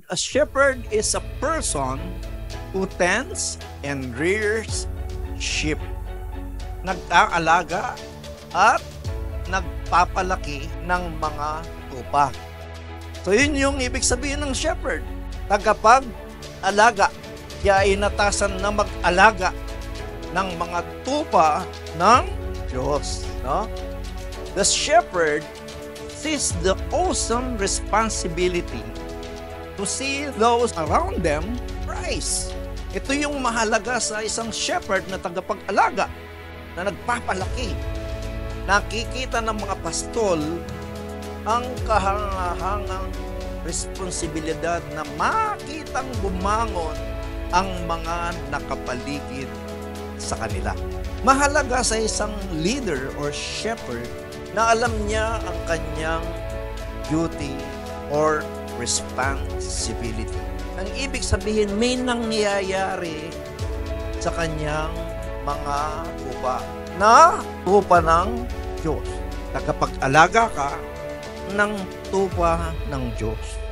A shepherd is a person who tends and rears sheep. Nag-aalaga at nagpapalaki ng mga tupa. So yun yung ibig sabihin ng shepherd. Tagapag-alaga. Kaya ay natasan na mag-alaga ng mga tupa ng Diyos. No? The shepherd sees the awesome responsibility to see those around them rise. Ito yung mahalaga sa isang shepherd na tagapag-alaga na nagpapalaki. Nakikita ng mga pastol ang kahangahangang responsibilidad na makitang bumangon ang mga nakapaligid sa kanila. Mahalaga sa isang leader or shepherd na alam niya ang kanyang duty or responsibility. Ang ibig sabihin, may nangyayari sa kanyang mga tupa na tupa ng Diyos. Tagapag-alaga ka ng tupa ng Diyos.